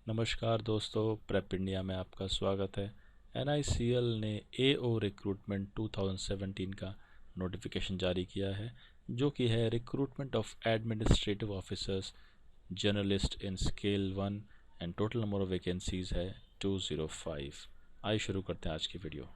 नमस्कार दोस्तों, prep India में आपका स्वागत है। NICL ने AO रिक्रूटमेंट 2017 का नोटिफिकेशन जारी किया है, जो कि है recruitment of administrative officers journalist in scale 1 and total number of vacancies है 205। आइए शुरू करते हैं आज की वीडियो।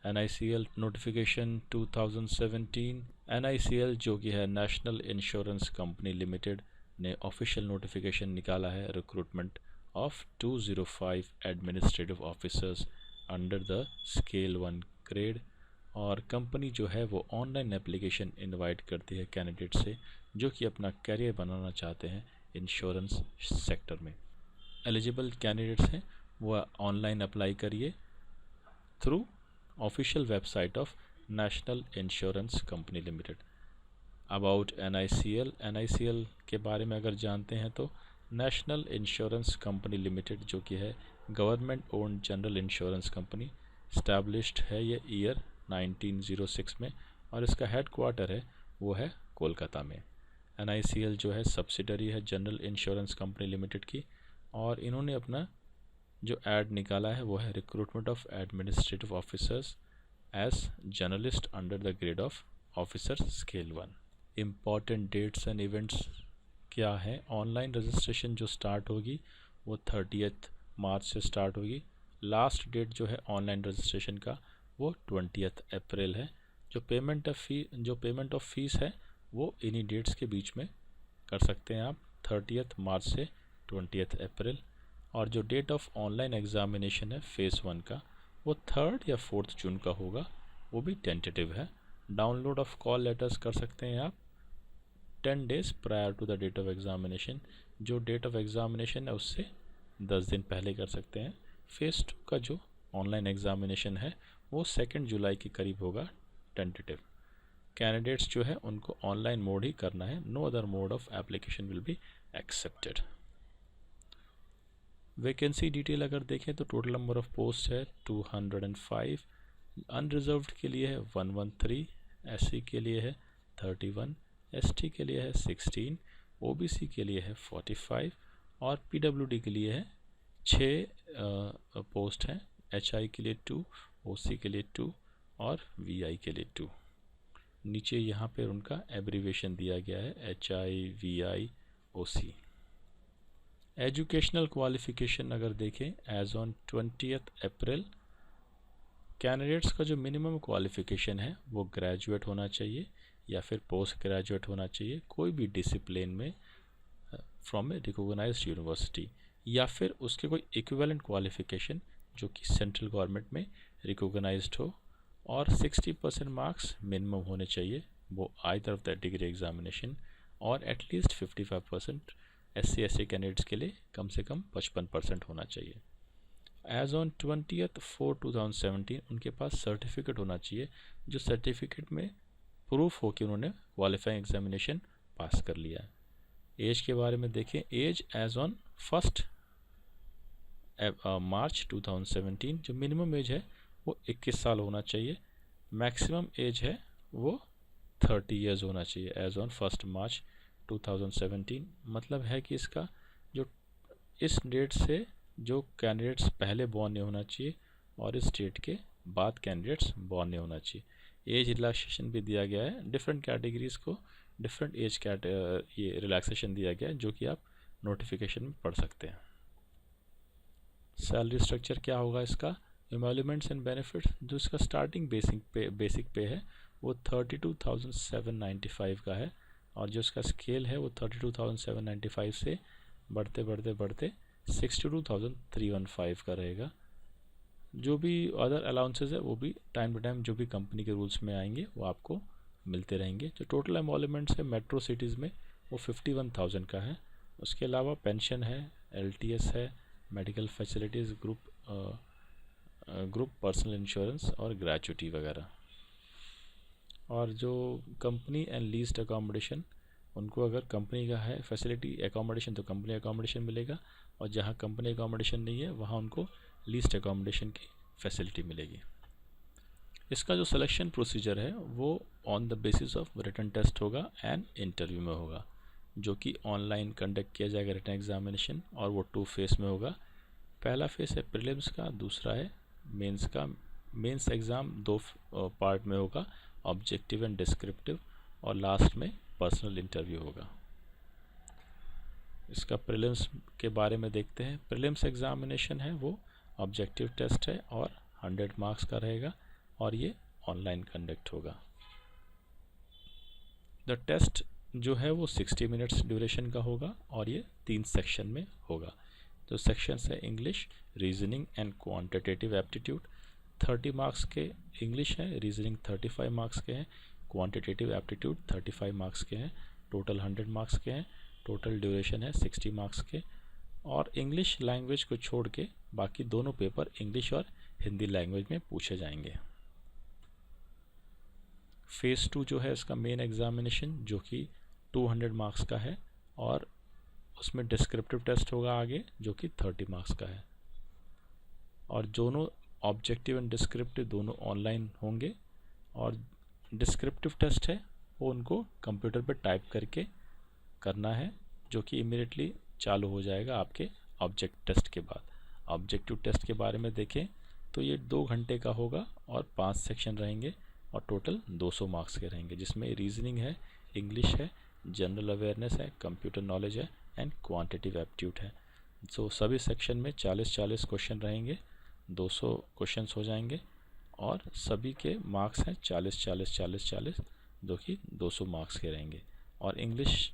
NICL notification 2017। NICL जो कि है नेशनल इंश्योरेंस कंपनी लिमिटेड ने ऑफिशियल नोटिफिकेशन निकाला है recruitment of 205 administrative officers under the scale 1 grade. और कंपनी जो है वो ऑनलाइन एप्लीकेशन इनवाइट करती है कैंडिडेट से जो कि अपना कैरियर बनाना चाहते हैं इंश्योरेंस सेक्टर में। एलिजिबल कैंडिडेट्स हैं वो ऑनलाइन अप्लाई करिए through official website of national insurance company limited. About NICL के बारे में अगर जानते हैं तो नेशनल इंश्योरेंस कंपनी लिमिटेड जो कि है government owned general insurance company, established है ये ईयर 1906 में और इसका हेड क्वार्टर है वो है कोलकाता में। NICL जो है सब्सिडरी है जनरल इंश्योरेंस कंपनी लिमिटेड की, और इन्होंने अपना जो ऐड निकाला है वो है recruitment of administrative officers as journalist under the grade of officer scale 1। Important dates and events क्या है? ऑनलाइन रजिस्ट्रेशन जो स्टार्ट होगी वो 30 मार्च से स्टार्ट होगी। लास्ट डेट जो है ऑनलाइन रजिस्ट्रेशन का वो 20 अप्रैल है। जो पेमेंट ऑफ फीस है वो इन्हीं डेट्स के बीच में कर सकते हैं आप, 30 मार्च से 20 अप्रैल। और जो डेट ऑफ ऑनलाइन एग्ज़ामिनेशन है फेज़ 1 का वो 3 या 4 जून का होगा, वो भी टेंटेटिव है। डाउनलोड ऑफ कॉल लेटर्स कर सकते हैं आप 10 days prior to the date of examination. जो डेट ऑफ एग्ज़ामिनेशन है उससे 10 दिन पहले कर सकते हैं। फेज़ 2 का जो ऑनलाइन एग्ज़ामिनेशन है वो 2 जुलाई के करीब होगा, टेंटेटिव। कैंडिडेट्स जो है उनको ऑनलाइन मोड ही करना है, no other mode of application will be accepted. Vacancy detail अगर देखें तो टोटल नंबर ऑफ पोस्ट है 205, अनरिजर्व्ड के लिए है 113, SC के लिए है 31, ST के लिए है 16, OBC के लिए है 45 और PWD के लिए है 6 पोस्ट हैं। HI के लिए 2, OC के लिए 2 और VI के लिए 2। नीचे यहाँ पर उनका एब्रीवेशन दिया गया है HI VI OC। Educational qualification अगर देखें एज ऑन 20 अप्रैल, कैंडिडेट्स का जो मिनिमम क्वालिफ़िकेशन है वो ग्रेजुएट होना चाहिए या फिर पोस्ट ग्रेजुएट होना चाहिए कोई भी डिसिप्लिन में फ्रॉम ए रिकॉग्नाइज्ड यूनिवर्सिटी, या फिर उसके कोई इक्विवेलेंट क्वालिफ़िकेशन जो कि सेंट्रल गवर्नमेंट में रिकॉग्नाइज्ड हो, और 60% मार्क्स मिनिमम होने चाहिए वो either of the degree examination, और एटलीस्ट 55% SC ST कैंडिडेट्स के लिए कम से कम 55% होना चाहिए। एज ऑन 20/4/2017 उनके पास सर्टिफिकेट होना चाहिए, जो सर्टिफिकेट में प्रूफ हो कि उन्होंने क्वालिफाइंग एग्जामिनेशन पास कर लिया है। एज के बारे में देखें, एज एज ऑन 1 मार्च 2017 जो मिनिमम एज है वो 21 साल होना चाहिए, मैक्सिमम एज है वो 30 ईयर्स होना चाहिए एज ऑन 1 मार्च 2017। मतलब है कि इसका जो इस डेट से जो कैंडिडेट्स पहले बॉर्न नहीं होना चाहिए और इस डेट के बाद कैंडिडेट्स बॉर्न नहीं होना चाहिए। एज रिलैक्सेशन भी दिया गया है, डिफरेंट कैटेगरीज को डिफरेंट एज ये रिलैक्सेशन दिया गया है जो कि आप नोटिफिकेशन में पढ़ सकते हैं। सैलरी स्ट्रक्चर क्या होगा इसका? एमोल्यूमेंट्स एंड बेनिफिट्स, जो इसका स्टार्टिंग बेसिक पे है वो 32,795 का है, और जो इसका स्केल है वो 32,795 से बढ़ते बढ़ते बढ़ते 62,315 का रहेगा। जो भी अदर अलाउंसेस है वो भी टाइम टू टाइम जो भी कंपनी के रूल्स में आएंगे वो आपको मिलते रहेंगे। जो टोटल एमोल्यूमेंट्स है मेट्रो सिटीज़ में वो 51,000 का है। उसके अलावा पेंशन है, LTS है, medical facilities, group personal insurance और ग्रेचुटी वगैरह। और जो कंपनी एंड लीज्ड अकोमोडेशन, उनको अगर कंपनी का है फैसिलिटी अकोमोडेशन तो कंपनी अकोमोडेशन मिलेगा, और जहाँ कंपनी अकोमोडेशन नहीं है वहाँ उनको लीज्ड अकोमोडेशन की फैसिलिटी मिलेगी। इसका जो सिलेक्शन प्रोसीजर है वो on the basis of written test होगा एंड इंटरव्यू में होगा, जो कि ऑनलाइन कंडक्ट किया जाएगा रिटन एग्जामिनेशन, और वो 2 फेस में होगा। पहला फेस है प्रीलिम्स का, दूसरा है मेंस का। मेंस एग्ज़ाम 2 पार्ट में होगा, ऑब्जेक्टिव एंड डिस्क्रिप्टिव, और लास्ट में पर्सनल इंटरव्यू होगा। इसका प्रीलिम्स के बारे में देखते हैं। प्रीलिम्स एग्जामिनेशन है वो ऑब्जेक्टिव टेस्ट है और 100 मार्क्स का रहेगा, और ये ऑनलाइन कंडक्ट होगा। द टेस्ट जो है वो 60 मिनट्स ड्यूरेशन का होगा, और ये 3 सेक्शन में होगा। तो सेक्शंस है English, reasoning and quantitative aptitude. 30 marks के इंग्लिश है, रीजनिंग 35 मार्क्स के हैं, क्वांटिटेटिव एप्टीट्यूड 35 मार्क्स के हैं, टोटल 100 मार्क्स के हैं। टोटल ड्यूरेशन है 60 मार्क्स के, और इंग्लिश लैंग्वेज को छोड़ के बाकी दोनों पेपर इंग्लिश और हिंदी लैंग्वेज में पूछे जाएंगे। फेज़ 2 जो है इसका मेन एग्जामिनेशन, जो कि 200 मार्क्स का है, और उसमें डिस्क्रिप्टिव टेस्ट होगा आगे, जो कि 30 मार्क्स का है। और दोनों ऑब्जेक्टिव एंड डिस्क्रिप्टिव दोनों ऑनलाइन होंगे, और डिस्क्रिप्टिव टेस्ट है वो उनको कंप्यूटर पर टाइप करके करना है, जो कि इमीडिएटली चालू हो जाएगा आपके ऑब्जेक्ट टेस्ट के बाद। ऑब्जेक्टिव टेस्ट के बारे में देखें तो ये 2 घंटे का होगा, और 5 सेक्शन रहेंगे, और टोटल 200 मार्क्स के रहेंगे, जिसमें रीजनिंग है, इंग्लिश है, जनरल अवेयरनेस है, कंप्यूटर नॉलेज है, एंड क्वांटिटेटिव एप्टीट्यूड है। सो सभी सेक्शन में 40-40 क्वेश्चन रहेंगे, 200 क्वेश्चंस हो जाएंगे, और सभी के मार्क्स हैं 40-40-40-40, जो कि 200 मार्क्स के रहेंगे। और इंग्लिश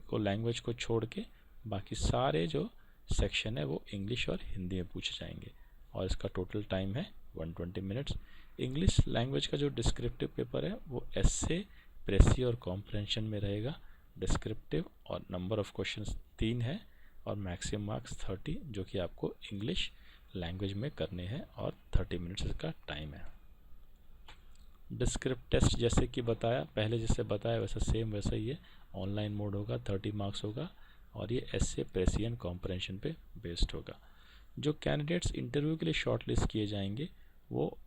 को लैंग्वेज को छोड़ के बाकी सारे जो सेक्शन है वो इंग्लिश और हिंदी में पूछे जाएंगे, और इसका टोटल टाइम है 120 मिनट्स। इंग्लिश लैंग्वेज का जो डिस्क्रिप्टिव पेपर है वो एस्से, प्रेसी और कॉम्प्रहेंशन में रहेगा। डिस्क्रिप्टिव और नंबर ऑफ क्वेश्चंस 3 है, और मैक्सिमम मार्क्स 30, जो कि आपको इंग्लिश लैंग्वेज में करने हैं, और 30 मिनट्स का टाइम है। डिस्क्रिप्ट टेस्ट जैसे कि बताया, पहले जैसे बताया वैसा सेम वैसा ही है, ऑनलाइन मोड होगा, 30 मार्क्स होगा, और ये एस्से, प्रेसी एंड कॉम्प्रहेंशन पे बेस्ड होगा। जो कैंडिडेट्स इंटरव्यू के लिए शॉर्ट लिस्ट किए जाएंगे, वो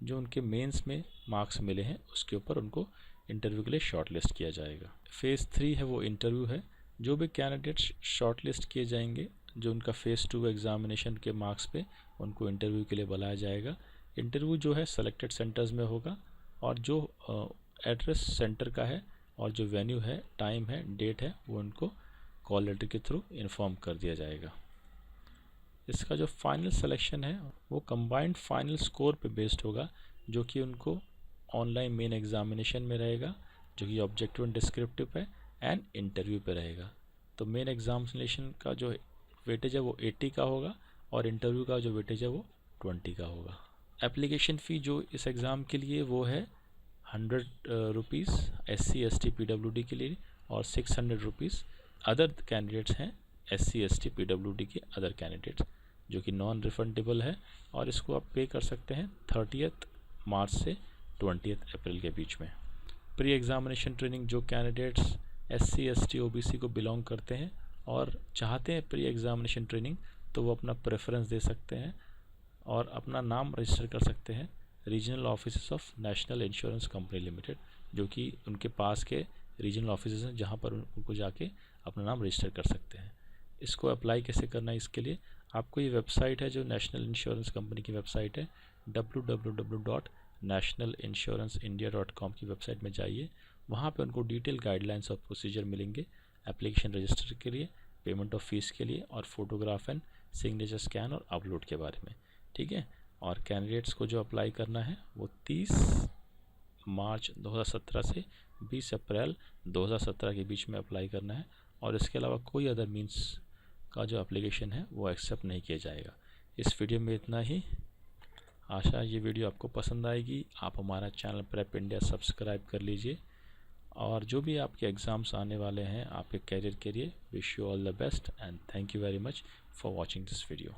जो उनके मेंस में मार्क्स मिले हैं उसके ऊपर उनको इंटरव्यू के लिए शॉर्ट लिस्ट किया जाएगा। फेज़ 3 है वो इंटरव्यू है। जो भी कैंडिडेट्स शॉर्ट लिस्ट किए जाएंगे, जो उनका फेज़ 2 एग्जामिनेशन के मार्क्स पे, उनको इंटरव्यू के लिए बुलाया जाएगा। इंटरव्यू जो है सेलेक्टेड सेंटर्स में होगा, और जो एड्रेस सेंटर का है और जो वेन्यू है, टाइम है, डेट है, वो उनको कॉल लेटर के थ्रू इन्फॉर्म कर दिया जाएगा। इसका जो फाइनल सिलेक्शन है वो कंबाइंड फाइनल स्कोर पे बेस्ड होगा, जो कि उनको ऑनलाइन मेन एग्जामिनेशन में रहेगा, जो कि ऑब्जेक्टिव एंड डिस्क्रिप्टिव है, एंड इंटरव्यू पे रहेगा। तो मेन एग्जामिनेशन का जो वेटेज है वो 80 का होगा, और इंटरव्यू का जो वेटेज है वो 20 का होगा। एप्लीकेशन फ़ी जो इस एग्ज़ाम के लिए वो है 100 रुपीज़ SC ST PWD के लिए, और 600 रुपीज़ अदर कैंडिडेट्स हैं SC ST PWD के अदर कैंडिडेट्स, जो कि नॉन रिफंडेबल है, और इसको आप पे कर सकते हैं 30 मार्च से 20 अप्रैल के बीच में। प्री एग्जामिनेशन ट्रेनिंग जो कैंडिडेट्स SC ST OBC को बिलोंग करते हैं और चाहते हैं प्री एग्जामिनेशन ट्रेनिंग, तो वो अपना प्रेफरेंस दे सकते हैं और अपना नाम रजिस्टर कर सकते हैं regional office of national insurance company limited, जो कि उनके पास के रीजनल ऑफिस हैं, जहाँ पर उनको जाके अपना नाम रजिस्टर कर सकते हैं। इसको अप्लाई कैसे करना है, इसके लिए आपको ये वेबसाइट है जो नेशनल इंश्योरेंस कंपनी की वेबसाइट है, www.nationalinsuranceindia.com की वेबसाइट में जाइए। वहाँ पे उनको डिटेल गाइडलाइंस और प्रोसीजर मिलेंगे एप्लीकेशन रजिस्टर के लिए, पेमेंट ऑफ फीस के लिए, और फोटोग्राफ एंड सिग्नेचर स्कैन और अपलोड के बारे में, ठीक है। और कैंडिडेट्स को जो अप्लाई करना है वो 30 मार्च 2017 से 20 अप्रैल 2017 के बीच में अप्लाई करना है, और इसके अलावा कोई अदर मीन्स का जो एप्लीकेशन है वो एक्सेप्ट नहीं किया जाएगा। इस वीडियो में इतना ही। आशा ये वीडियो आपको पसंद आएगी। आप हमारा चैनल प्रेप इंडिया सब्सक्राइब कर लीजिए, और जो भी आपके एग्ज़ाम्स आने वाले हैं आपके कैरियर के लिए, wish you all the best and thank you very much for watching this video.